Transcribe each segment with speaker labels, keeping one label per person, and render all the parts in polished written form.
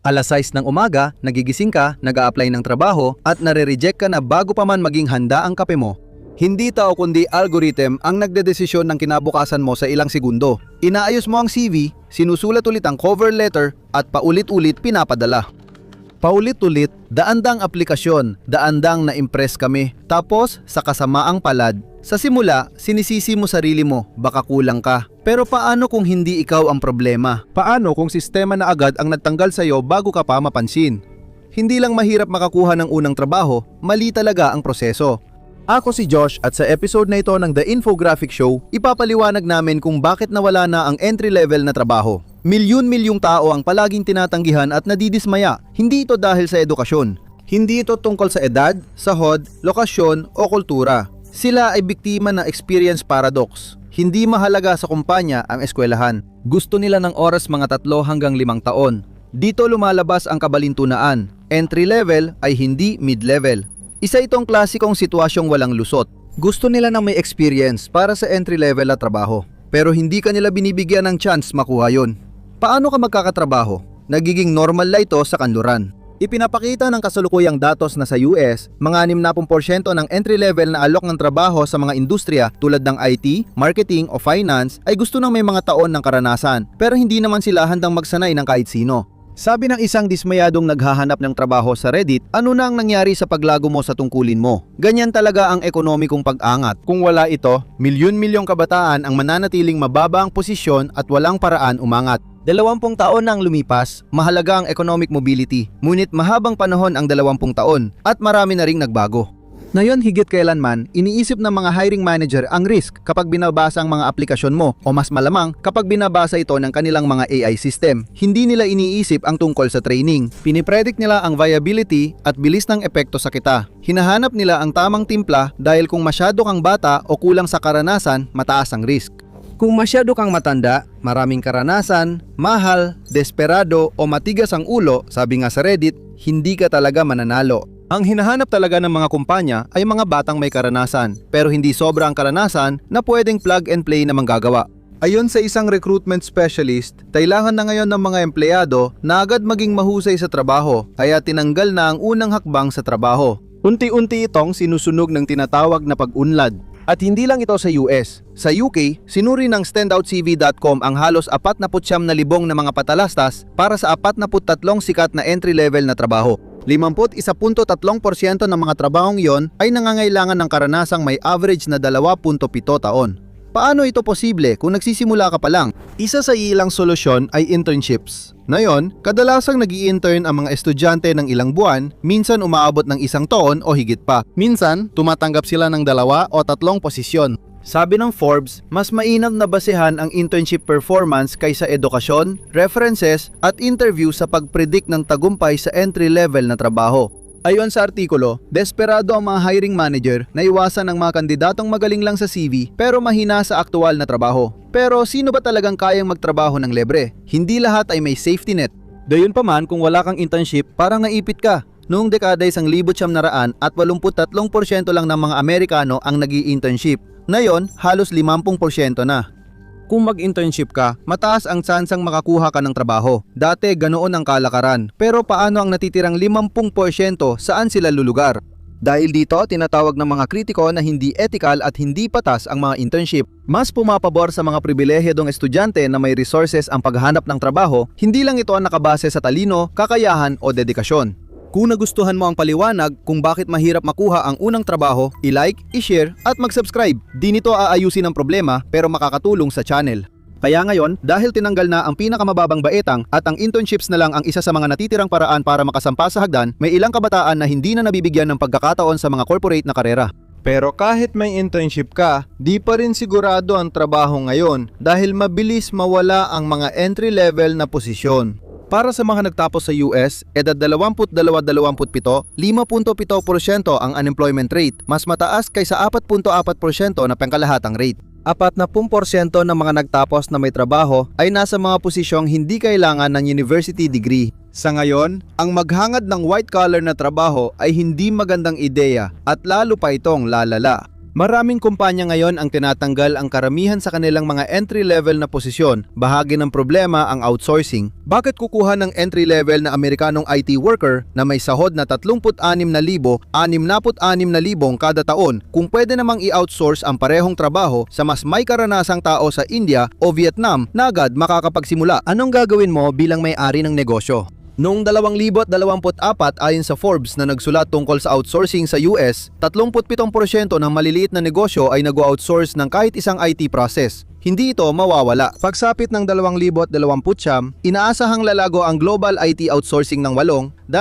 Speaker 1: Alas 6 ng umaga, nagigising ka, nag-a-apply ng trabaho, at nare-reject ka na bago pa man maging handa ang kape mo. Hindi tao kundi algorithm ang nagdedesisyon ng kinabukasan mo sa ilang segundo. Inaayos mo ang CV, sinusulat ulit ang cover letter, at paulit-ulit pinapadala. Paulit-ulit, daandang aplikasyon, daandang na-impress kami. Tapos, sa kasamaang palad, sa simula, sinisisi mo sarili mo, baka kulang ka. Pero paano kung hindi ikaw ang problema? Paano kung sistema na agad ang nagtanggal sa'yo bago ka pa mapansin? Hindi lang mahirap makakuha ng unang trabaho, mali talaga ang proseso. Ako si Josh at sa episode na ito ng The Infographic Show, ipapaliwanag namin kung bakit nawala na ang entry-level na trabaho. Milyon-milyong tao ang palaging tinatanggihan at nadidismaya. Hindi ito dahil sa edukasyon. Hindi ito tungkol sa edad, sahod, lokasyon o kultura. Sila ay biktima ng experience paradox. Hindi mahalaga sa kumpanya ang eskwelahan. Gusto nila ng oras mga 3 hanggang 5 taon. Dito lumalabas ang kabalintunaan. Entry level ay hindi mid-level. Isa itong klasikong sitwasyong walang lusot. Gusto nila ng may experience para sa entry level na trabaho. Pero hindi kanila binibigyan ng chance makuha yon. Paano ka magkakatrabaho? Nagiging normal la ito sa kanluran. Ipinapakita ng kasalukuyang datos na sa US, mga 60% ng entry-level na alok ng trabaho sa mga industriya tulad ng IT, marketing o finance ay gusto ng may mga taon ng karanasan, pero hindi naman sila handang magsanay ng kahit sino. Sabi ng isang dismayadong naghahanap ng trabaho sa Reddit, ano na ang nangyari sa paglago mo sa tungkulin mo? Ganyan talaga ang ekonomikong pag-angat. Kung wala ito, milyon-milyong kabataan ang mananatiling mababa ang posisyon at walang paraan umangat. 20 taon na ang lumipas, mahalaga ang economic mobility, ngunit mahabang panahon ang 20 taon at marami na ring nagbago. Ngayon higit kailanman, iniisip ng mga hiring manager ang risk kapag binabasa ang mga aplikasyon mo o mas malamang kapag binabasa ito ng kanilang mga AI system. Hindi nila iniisip ang tungkol sa training. Pinipredict nila ang viability at bilis ng epekto sa kita. Hinahanap nila ang tamang timpla dahil kung masyado kang bata o kulang sa karanasan, mataas ang risk. Kung masyado kang matanda, maraming karanasan, mahal, desperado o matigas ang ulo, sabi nga sa Reddit, hindi ka talaga mananalo. Ang hinahanap talaga ng mga kumpanya ay mga batang may karanasan, pero hindi sobra ang karanasan na pwedeng plug and play na manggagawa. Ayon sa isang recruitment specialist, kailangan na ngayon ng mga empleyado na agad maging mahusay sa trabaho, kaya tinanggal na ang unang hakbang sa trabaho. Unti-unti itong sinusunog ng tinatawag na pag-unlad. At hindi lang ito sa US. Sa UK, sinuri ng standoutcv.com ang halos 49,000 na mga patalastas para sa 43 sikat na entry-level na trabaho. 51.3% ng mga trabahong iyon ay nangangailangan ng karanasang may average na 2.7 taon. Paano ito posible kung nagsisimula ka pa lang? Isa sa ilang solusyon ay internships. Ngayon, kadalasang nag-i-intern ang mga estudyante ng ilang buwan, minsan umaabot ng 1 taon o higit pa. Minsan, tumatanggap sila ng 2 o 3 posisyon. Sabi ng Forbes, mas mainam na basehan ang internship performance kaysa edukasyon, references at interview sa pag-predict ng tagumpay sa entry-level na trabaho. Ayon sa artikulo, desperado ang mga hiring manager na iwasan ng mga kandidatong magaling lang sa CV pero mahina sa aktual na trabaho. Pero sino ba talagang kayang magtrabaho ng libre? Hindi lahat ay may safety net. Gayunpaman kung wala kang internship, parang naipit ka. Noong dekada 1900 at 83% lang ng mga Amerikano ang nag-i-internship. Ngayon, halos 50% na. Kung mag-internship ka, mataas ang tsansang makakuha ka ng trabaho. Dati ganoon ang kalakaran. Pero paano ang natitirang 50%, saan sila lulugar? Dahil dito, tinatawag ng mga kritiko na hindi ethical at hindi patas ang mga internship. Mas pumapabor sa mga pribilehyadong estudyante na may resources ang paghanap ng trabaho, hindi lang ito ang nakabase sa talino, kakayahan o dedikasyon. Kung nagustuhan mo ang paliwanag kung bakit mahirap makuha ang unang trabaho, i-like, i-share at mag-subscribe. Di nito aayusin ang problema pero makakatulong sa channel. Kaya ngayon, dahil tinanggal na ang pinakamababang baetang at ang internships na lang ang isa sa mga natitirang paraan para makasampa sa hagdan, may ilang kabataan na hindi na nabibigyan ng pagkakataon sa mga corporate na karera. Pero kahit may internship ka, di pa rin sigurado ang trabaho ngayon dahil mabilis mawala ang mga entry-level na posisyon. Para sa mga nagtapos sa US, edad 22-27, 5.7% ang unemployment rate, mas mataas kaysa 4.4% na pangkalahatang rate. 40% ng mga nagtapos na may trabaho ay nasa mga posisyong hindi kailangan ng university degree. Sa ngayon, ang maghangad ng white-collar na trabaho ay hindi magandang ideya at lalo pa itong lalala. Maraming kumpanya ngayon ang tinatanggal ang karamihan sa kanilang mga entry-level na posisyon. Bahagi ng problema ang outsourcing. Bakit kukuha ng entry-level na Amerikanong IT worker na may sahod na 36,000, 66,000 kada taon kung pwede namang i-outsource ang parehong trabaho sa mas may karanasang tao sa India o Vietnam na agad makakapagsimula? Anong gagawin mo bilang may-ari ng negosyo? Noong 2024 ayon sa Forbes na nagsulat tungkol sa outsourcing sa US, 37% ng maliliit na negosyo ay nag-outsource ng kahit isang IT process. Hindi ito mawawala. Pagsapit ng 2020, inaasahang lalago ang global IT outsourcing ng 812.7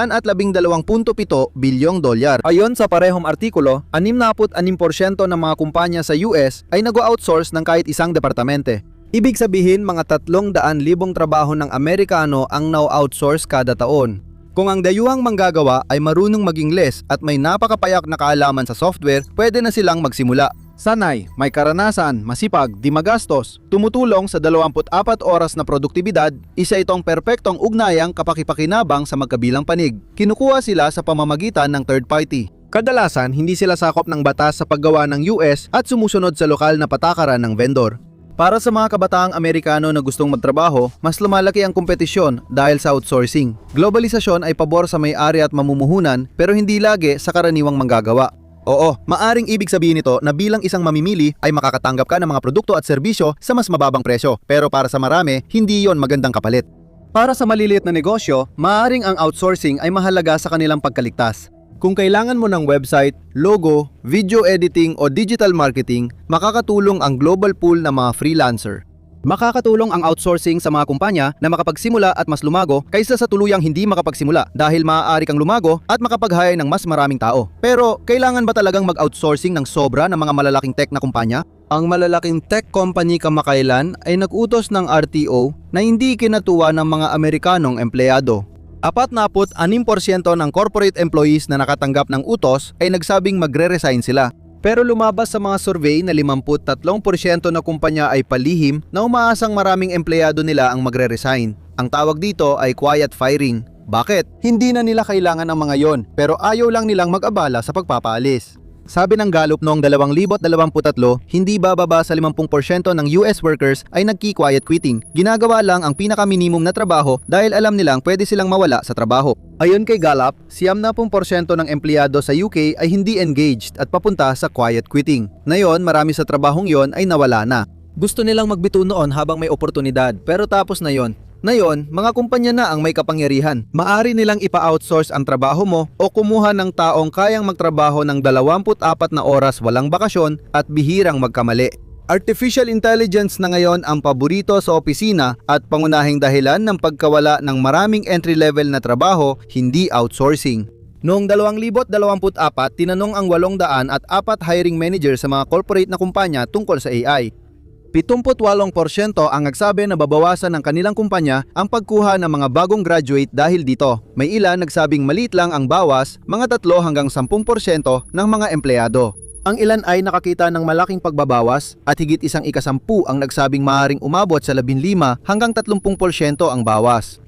Speaker 1: bilyong dolyar. Ayon sa parehong artikulo, 66% ng mga kumpanya sa US ay nag-outsource ng kahit isang departamente. Ibig sabihin mga 300,000 trabaho ng Amerikano ang now-outsource kada taon. Kung ang dayuhang manggagawa ay marunong mag-Ingles at may napakapayak na kaalaman sa software, pwede na silang magsimula. Sanay, may karanasan, masipag, di magastos, tumutulong sa 24 oras na produktibidad, isa itong perpektong ugnayang kapakipakinabang sa magkabilang panig. Kinukuha sila sa pamamagitan ng third party. Kadalasan, hindi sila sakop ng batas sa paggawa ng US at sumusunod sa lokal na patakaran ng vendor. Para sa mga kabataang Amerikano na gustong magtrabaho, mas lumalaki ang kompetisyon dahil sa outsourcing. Globalisasyon ay pabor sa may-ari at mamumuhunan pero hindi lagi sa karaniwang manggagawa. Oo, maaring ibig sabihin nito na bilang isang mamimili ay makakatanggap ka ng mga produkto at serbisyo sa mas mababang presyo. Pero para sa marami, hindi yon magandang kapalit. Para sa maliliit na negosyo, maaring ang outsourcing ay mahalaga sa kanilang pagkaligtas. Kung kailangan mo ng website, logo, video editing o digital marketing, makakatulong ang global pool ng mga freelancer. Makakatulong ang outsourcing sa mga kumpanya na makapagsimula at mas lumago kaysa sa tuluyang hindi makapagsimula dahil maaari kang lumago at makapag-hire ng mas maraming tao. Pero kailangan ba talagang mag-outsourcing ng sobra ng mga malalaking tech na kumpanya? Ang malalaking tech company kamakailan ay nag-utos ng RTO na hindi kinatuwa ng mga Amerikanong empleyado. 46% ng corporate employees na nakatanggap ng utos ay nagsabing magre-resign sila. Pero lumabas sa mga survey na 53% na kumpanya ay palihim na umaasang maraming empleyado nila ang magre-resign. Ang tawag dito ay quiet firing. Bakit? Hindi na nila kailangan ang mga yon pero ayaw lang nilang mag-abala sa pagpapaalis. Sabi ng Gallup noong 2023, hindi bababa sa 50% ng US workers ay nagki-quiet quitting. Ginagawa lang ang pinaka-minimum na trabaho dahil alam nilang pwede silang mawala sa trabaho. Ayon kay Gallup, 70% ng empleyado sa UK ay hindi engaged at papunta sa quiet quitting. Ngayon, marami sa trabahong yon ay nawala na. Gusto nilang magbito noon habang may oportunidad pero tapos na yon. Ngayon, mga kumpanya na ang may kapangyarihan. Maari nilang ipa-outsource ang trabaho mo o kumuha ng taong kayang magtrabaho ng 24 na oras walang bakasyon at bihirang magkamali. Artificial intelligence na ngayon ang paborito sa opisina at pangunahing dahilan ng pagkawala ng maraming entry-level na trabaho, hindi outsourcing. Noong 2024, tinanong ang 804 hiring manager sa mga corporate na kumpanya tungkol sa AI. 78% ang nagsabi na babawasan ng kanilang kumpanya ang pagkuha ng mga bagong graduate dahil dito. May ilan nagsabing maliit lang ang bawas, mga 3 hanggang 10% ng mga empleyado. Ang ilan ay nakakita ng malaking pagbabawas at higit 1/10 ang nagsabing maaaring umabot sa 15 hanggang 30% ang bawas.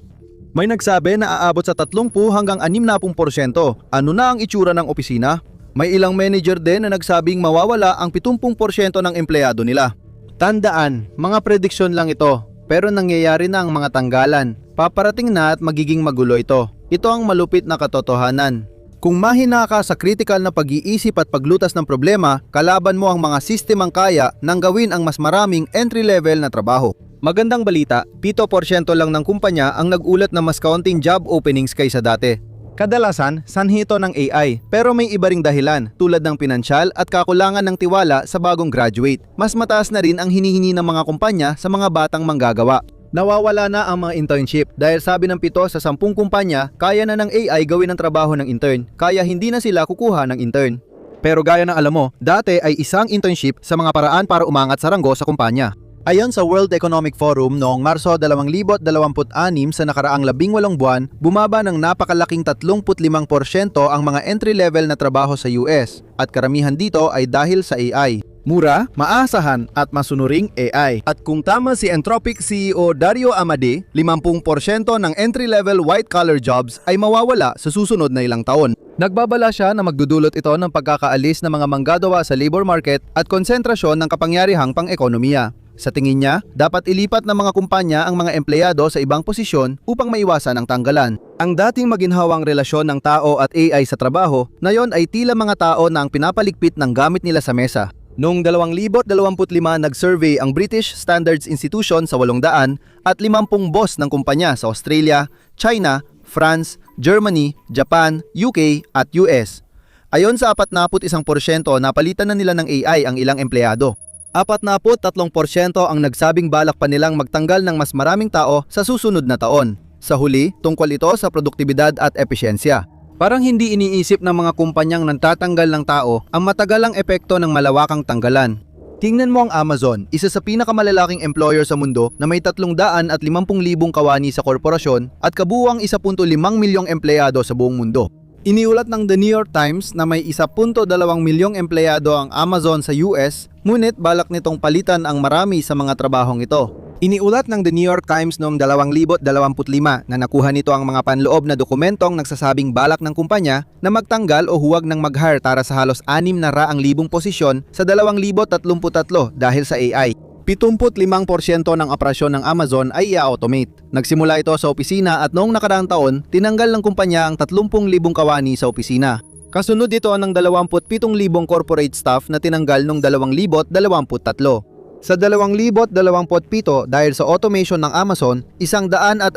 Speaker 1: May nagsabi na aabot sa 30 hanggang 60%. Ano na ang itsura ng opisina? May ilang manager din na nagsabing mawawala ang 70% ng empleyado nila. Tandaan, mga prediksyon lang ito, pero nangyayari na ang mga tanggalan. Paparating na at magiging magulo ito. Ito ang malupit na katotohanan. Kung mahina ka sa critical na pag-iisip at paglutas ng problema, kalaban mo ang mga sistemang kaya nang gawin ang mas maraming entry-level na trabaho. Magandang balita, 7% lang ng kumpanya ang nag-ulat na mas kaunting job openings kaysa dati. Kadalasan, sanhi ito ng AI, pero may iba ring dahilan tulad ng pinansyal at kakulangan ng tiwala sa bagong graduate. Mas mataas na rin ang hinihingi ng mga kumpanya sa mga batang manggagawa. Nawawala na ang mga internship dahil sabi ng 7 sa 10 kumpanya, kaya na ng AI gawin ang trabaho ng intern, kaya hindi na sila kukuha ng intern. Pero gaya ng alam mo, dati ay isang internship sa mga paraan para umangat sa ranggo sa kumpanya. Ayon sa World Economic Forum noong Marso 2026 sa nakaraang 18 buwan, bumaba ng napakalaking 35% ang mga entry-level na trabaho sa US at karamihan dito ay dahil sa AI. Mura, maasahan at masunuring AI. At kung tama si Anthropic CEO Dario Amade, 50% ng entry-level white-collar jobs ay mawawala sa susunod na ilang taon. Nagbabala siya na magdudulot ito ng pagkakaalis ng mga manggagawa sa labor market at konsentrasyon ng kapangyarihang pang-ekonomiya. Sa tingin niya, dapat ilipat ng mga kumpanya ang mga empleyado sa ibang posisyon upang maiwasan ang tanggalan. Ang dating maginhawang relasyon ng tao at AI sa trabaho, ngayon ay tila mga tao na ang pinapaligpit ng gamit nila sa mesa. Noong 2025, nag-survey ang British Standards Institution sa 800 at 50 boss ng kumpanya sa Australia, China, France, Germany, Japan, UK at US. Ayon sa 41%, napalitan na nila ng AI ang ilang empleyado. 43% ang nagsabing balak pa nilang magtanggal ng mas maraming tao sa susunod na taon. Sa huli, tungkol ito sa produktibidad at epesyensya. Parang hindi iniisip ng mga kumpanyang nagtatanggal ng tao ang matagalang epekto ng malawakang tanggalan. Tingnan mo ang Amazon, isa sa pinakamalalaking employer sa mundo na may 350,000 kawani sa korporasyon at kabuuang 1.5 milyong empleyado sa buong mundo. Iniulat ng The New York Times na may 1.2 milyong empleyado ang Amazon sa US, ngunit balak nitong palitan ang marami sa mga trabahong ito. Iniulat ng The New York Times noong 2025 na nakuha nito ang mga panloob na dokumentong nagsasabing balak ng kumpanya na magtanggal o huwag ng mag-hire para sa halos 600,000 posisyon sa 2033 dahil sa AI. 75% ng operasyon ng Amazon ay i-automate. Nagsimula ito sa opisina at noong nakaraang taon, tinanggal ng kumpanya ang 30,000 kawani sa opisina. Kasunod ito ng 27,000 corporate staff na tinanggal noong 2023. Sa 2027 dahil sa automation ng Amazon, 160,000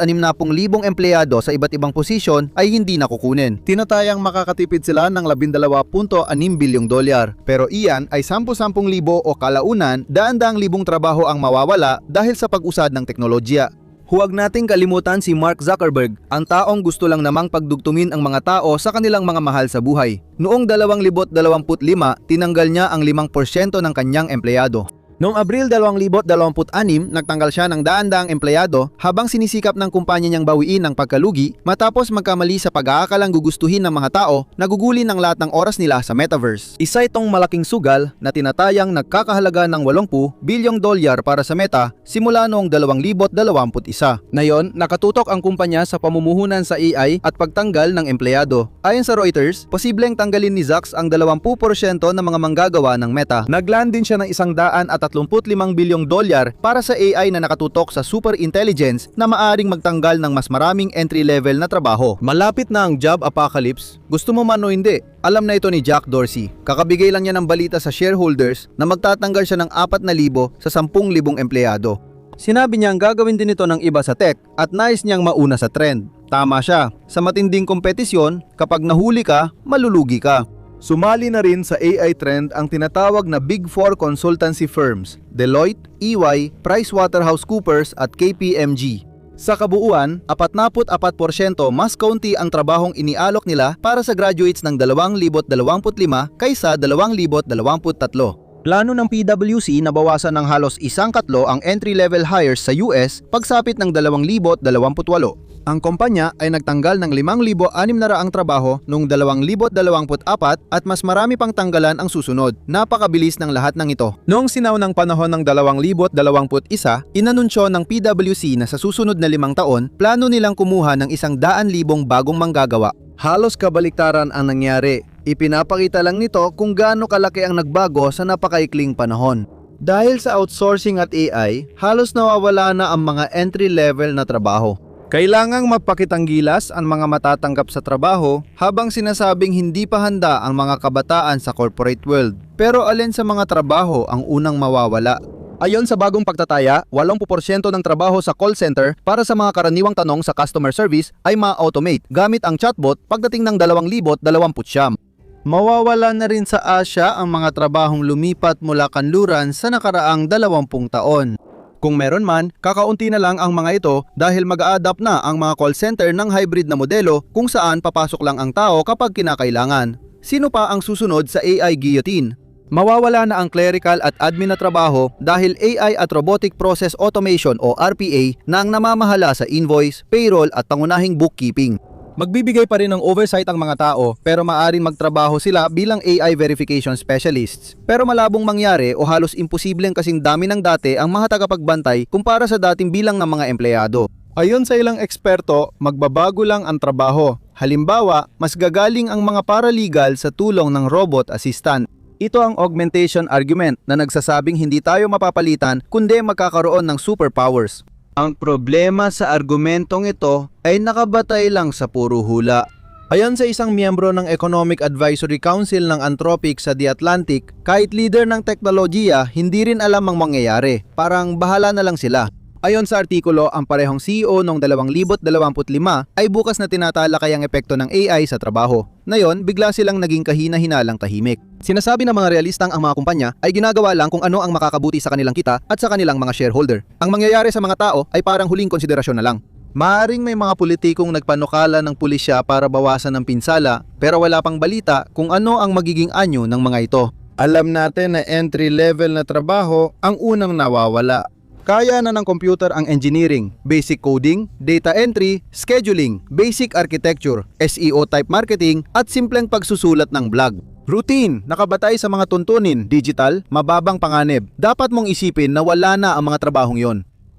Speaker 1: empleyado sa iba't ibang posisyon ay hindi nakukunin. Tinatayang makakatipid sila ng $12.6 bilyong. Pero iyan ay 10,000 o kalaunan, daan-daang libong trabaho ang mawawala dahil sa pag-usad ng teknolohiya. Huwag nating kalimutan si Mark Zuckerberg, ang taong gusto lang namang pagdugtungin ang mga tao sa kanilang mga mahal sa buhay. Noong 2025, tinanggal niya ang 5% ng kanyang empleyado. Noong Abril 2026, nagtanggal siya ng daan-daang empleyado habang sinisikap ng kumpanya niyang bawiin ang pagkalugi matapos magkamali sa pag-aakalang gugustuhin ng mga tao na gugulin ng lahat ng oras nila sa metaverse. Isa itong malaking sugal na tinatayang nagkakahalaga ng $80 bilyong para sa Meta simula noong 2021. Ngayon, nakatutok ang kumpanya sa pamumuhunan sa AI at pagtanggal ng empleyado. Ayon sa Reuters, posibleng tanggalin ni Zuck ang 20% ng mga manggagawa ng Meta. Naglaan din siya ng $135 bilyong para sa AI na nakatutok sa super intelligence na maaring magtanggal ng mas maraming entry-level na trabaho. Malapit na ang job apocalypse. Gusto mo man o hindi, alam na ito ni Jack Dorsey. Kakabigay lang niya ng balita sa shareholders na magtatanggal siya ng 4,000 sa 10,000 empleyado. Sinabi niyang gagawin din ito ng iba sa tech at nais niyang mauna sa trend. Tama siya. Sa matinding kompetisyon, kapag nahuli ka, malulugi ka. Sumali na rin sa AI trend ang tinatawag na Big Four consultancy firms, Deloitte, EY, PricewaterhouseCoopers at KPMG. Sa kabuuan, 44% mas kaunti ang trabahong inialok nila para sa graduates ng 2025 kaysa 2023. Plano ng PwC na bawasan ng halos 1/4 ang entry-level hires sa US pagsapit ng 2028. Ang kumpanya ay nagtanggal ng 5,600 trabaho noong 2024 at mas marami pang tanggalan ang susunod. Napakabilis ng lahat ng ito. Noong sinaunang panahon ng 2021, inanunsyo ng PwC na sa susunod na 5 taon, plano nilang kumuha ng 100,000 bagong manggagawa. Halos kabaliktaran ang nangyari. Ipinapakita lang nito kung gaano kalaki ang nagbago sa napakaikling panahon. Dahil sa outsourcing at AI, halos nawawala na ang mga entry-level na trabaho. Kailangang magpakitang gilas ang mga matatanggap sa trabaho habang sinasabing hindi pa handa ang mga kabataan sa corporate world. Pero alin sa mga trabaho ang unang mawawala? Ayon sa bagong pagtataya, 80% ng trabaho sa call center para sa mga karaniwang tanong sa customer service ay ma-automate gamit ang chatbot pagdating ng 2029. Mawawala na rin sa Asia ang mga trabahong lumipat mula kanluran sa nakaraang 20 taon. Kung meron man, kakaunti na lang ang mga ito dahil mag-a-adapt na ang mga call center ng hybrid na modelo kung saan papasok lang ang tao kapag kinakailangan. Sino pa ang susunod sa AI guillotine? Mawawala na ang clerical at admin na trabaho dahil AI at Robotic Process Automation o RPA na ang namamahala sa invoice, payroll at pangunahing bookkeeping. Magbibigay pa rin ng oversight ang mga tao pero maaaring magtrabaho sila bilang AI verification specialists. Pero malabong mangyari o halos imposibleng kasing dami ng dati ang mga tagapagbantay kumpara sa dating bilang ng mga empleyado. Ayon sa ilang eksperto, magbabago lang ang trabaho. Halimbawa, mas gagaling ang mga paralegal sa tulong ng robot assistant. Ito ang augmentation argument na nagsasabing hindi tayo mapapalitan kundi magkakaroon ng superpowers. Ang problema sa argumentong ito ay nakabatay lang sa puro hula. Ayon sa isang miyembro ng Economic Advisory Council ng Anthropic sa The Atlantic, kahit leader ng teknolohiya, hindi rin alam ang mangyayari. Parang bahala na lang sila. Ayon sa artikulo, ang parehong CEO noong 2025 ay bukas na tinatalakay ang epekto ng AI sa trabaho. Ngayon, bigla silang naging kahina-hinalang tahimik. Sinasabi ng mga realistang ang mga kumpanya ay ginagawa lang kung ano ang makakabuti sa kanilang kita at sa kanilang mga shareholder. Ang mangyayari sa mga tao ay parang huling konsiderasyon na lang. Maaring may mga politikong nagpanukala ng pulisya para bawasan ng pinsala pero wala pang balita kung ano ang magiging anyo ng mga ito. Alam natin na entry-level na trabaho ang unang nawawala. Kaya na ng computer ang engineering, basic coding, data entry, scheduling, basic architecture, SEO type marketing at simpleng pagsusulat ng blog. Routine, nakabatay sa mga tuntunin, digital, mababang panganib. Dapat mong isipin na wala na ang mga trabahong yon.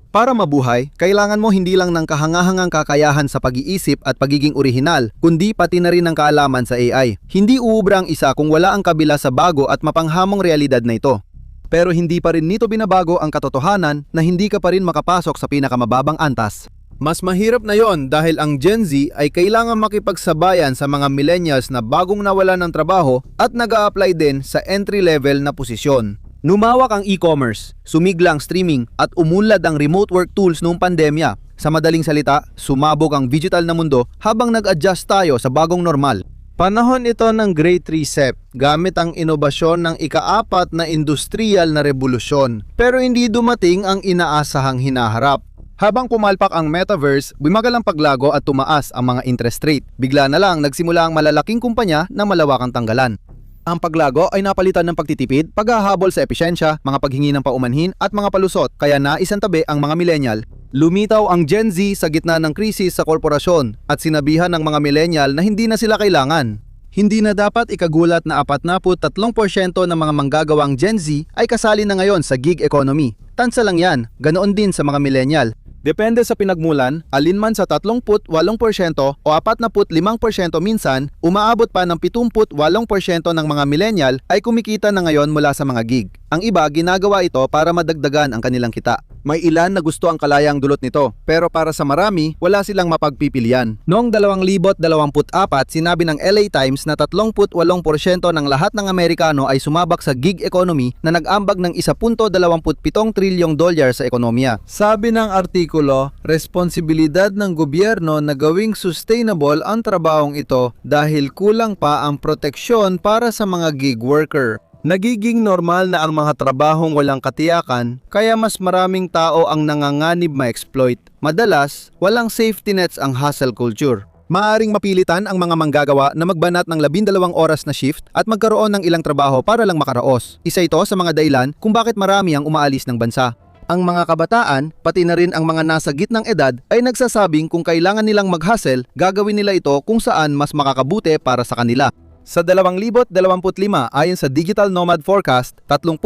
Speaker 1: Para mabuhay, kailangan mo hindi lang ng kahangahangang kakayahan sa pag-iisip at pagiging orihinal, kundi pati na rin ng kaalaman sa AI. Hindi uubra ang isa kung wala ang kabila sa bago at mapanghamong realidad na ito. Pero hindi pa rin nito binabago ang katotohanan na hindi ka pa rin makapasok sa pinakamababang antas. Mas mahirap na yon dahil ang Gen Z ay kailangan makipagsabayan sa mga millennials na bagong nawalan ng trabaho at nag-a-apply din sa entry-level na posisyon. Numawak ang e-commerce, sumigla ang streaming at umunlad ang remote work tools noong pandemya. Sa madaling salita, sumabog ang digital na mundo habang nag-adjust tayo sa bagong normal. Panahon ito ng Great Reset gamit ang inobasyon ng ika-4 na industrial na revolusyon. Pero hindi dumating ang inaasahang hinaharap. Habang pumalpak ang metaverse, bumagal ang paglago at tumaas ang mga interest rate. Bigla na lang nagsimula ang malalaking kumpanya na malawakang tanggalan. Ang paglago ay napalitan ng pagtitipid, paghahabol sa episyensya, mga paghingi ng paumanhin at mga palusot kaya naisantabi ang mga millennial. Lumitaw ang Gen Z sa gitna ng krisis sa korporasyon at sinabihan ng mga millennial na hindi na sila kailangan. Hindi na dapat ikagulat na 43% ng mga manggagawang Gen Z ay kasali na ngayon sa gig economy. Tansa lang yan, ganoon din sa mga millennial. Depende sa pinagmulan, alinman sa 38% o 45% minsan, umaabot pa ng 78% ng mga millennial ay kumikita na ngayon mula sa mga gig. Ang iba ginagawa ito para madagdagan ang kanilang kita. May ilan na gusto ang kalayang dulot nito, pero para sa marami, wala silang mapagpipilian. Noong 2024, sinabi ng LA Times na 38% ng lahat ng Amerikano ay sumabak sa gig economy na nag-ambag ng $1.27 trilyong sa ekonomiya. Sabi ng artikulo, responsibilidad ng gobyerno na gawing sustainable ang trabahong ito dahil kulang pa ang proteksyon para sa mga gig worker. Nagiging normal na ang mga trabahong walang katiyakan kaya mas maraming tao ang nanganganib ma-exploit. Madalas, walang safety nets ang hustle culture. Maaring mapilitan ang mga manggagawa na magbanat ng 12 oras na shift at magkaroon ng ilang trabaho para lang makaraos. Isa ito sa mga dahilan kung bakit marami ang umaalis ng bansa. Ang mga kabataan, pati na rin ang mga nasa gitnang edad ay nagsasabing kung kailangan nilang mag-hustle, gagawin nila ito kung saan mas makakabuti para sa kanila. Sa 2025, ayon sa Digital Nomad Forecast, 39%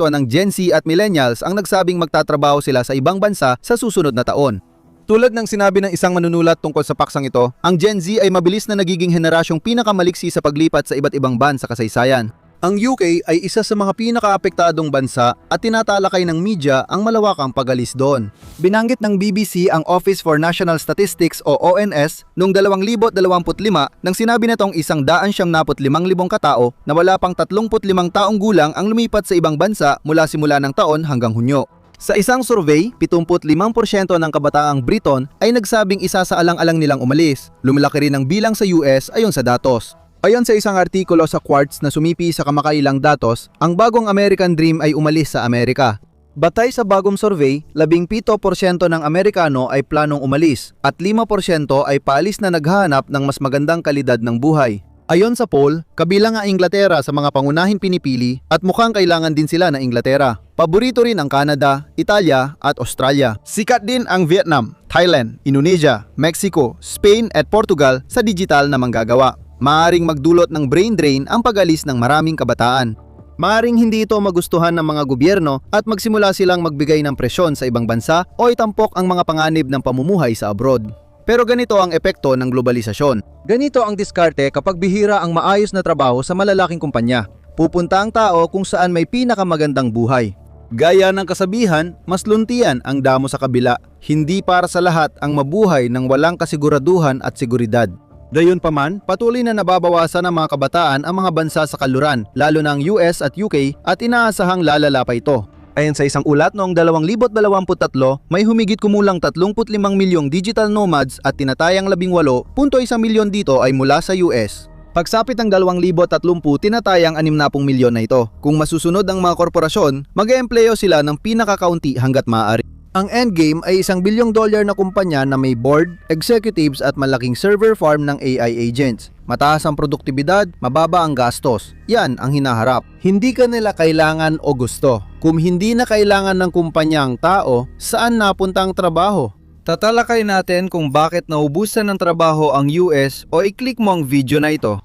Speaker 1: ng Gen Z at Millennials ang nagsabing magtatrabaho sila sa ibang bansa sa susunod na taon. Tulad ng sinabi ng isang manunulat tungkol sa paksang ito, ang Gen Z ay mabilis na nagiging henerasyong pinakamaliksi sa paglipat sa iba't ibang bansa sa kasaysayan. Ang UK ay isa sa mga pinakaapektadong bansa at tinatalakay ng media ang malawakang pag-alis doon. Binanggit ng BBC ang Office for National Statistics o ONS noong 2025 nang sinabi nitong 175,000 katao na wala pang 35 taong gulang ang lumipat sa ibang bansa mula simula ng taon hanggang Hunyo. Sa isang survey, 75% ng kabataang Briton ay nagsabing isa sa alang-alang nilang umalis. Lumilaki rin ang bilang sa US ayon sa datos. Ayon sa isang artikulo sa Quartz na sumipi sa kamakailang datos, ang bagong American Dream ay umalis sa Amerika. Batay sa bagong survey, 17% ng Amerikano ay planong umalis at 5% ay paalis na naghahanap ng mas magandang kalidad ng buhay. Ayon sa poll, kabilang ang Inglaterra sa mga pangunahing pinipili at mukhang kailangan din sila ng Inglaterra. Paborito rin ang Canada, Italia at Australia. Sikat din ang Vietnam, Thailand, Indonesia, Mexico, Spain at Portugal sa digital na manggagawa. Maaring magdulot ng brain drain ang pag-alis ng maraming kabataan. Maaring hindi ito magustuhan ng mga gobyerno at magsimula silang magbigay ng presyon sa ibang bansa o itampok ang mga panganib ng pamumuhay sa abroad. Pero ganito ang epekto ng globalisasyon. Ganito ang diskarte kapag bihira ang maayos na trabaho sa malalaking kumpanya. Pupunta ang tao kung saan may pinakamagandang buhay. Gaya ng kasabihan, mas luntian ang damo sa kabila. Hindi para sa lahat ang mabuhay ng walang kasiguraduhan at seguridad. Gayunpaman, patuloy na nababawasan ng mga kabataan ang mga bansa sa kanluran, lalo na ang US at UK, at inaasahang lalala pa ito. Ayon sa isang ulat noong 2023, may humigit kumulang 35 milyong digital nomads at tinatayang 18.1 milyon dito ay mula sa US. Pagsapit ng 2030, tinatayang 60 milyon na ito. Kung masusunod ang mga korporasyon, mag-eempleyo sila ng pinakakaunti hanggat maaari. Ang endgame ay $1 bilyong na kumpanya na may board, executives at malaking server farm ng AI agents. Mataas ang produktibidad, mababa ang gastos. Yan ang hinaharap. Hindi ka nila kailangan o gusto. Kung hindi na kailangan ng kumpanya ang tao, saan napunta ang trabaho? Tatalakay natin kung bakit naubusan ng trabaho ang US o i-click mo ang video na ito.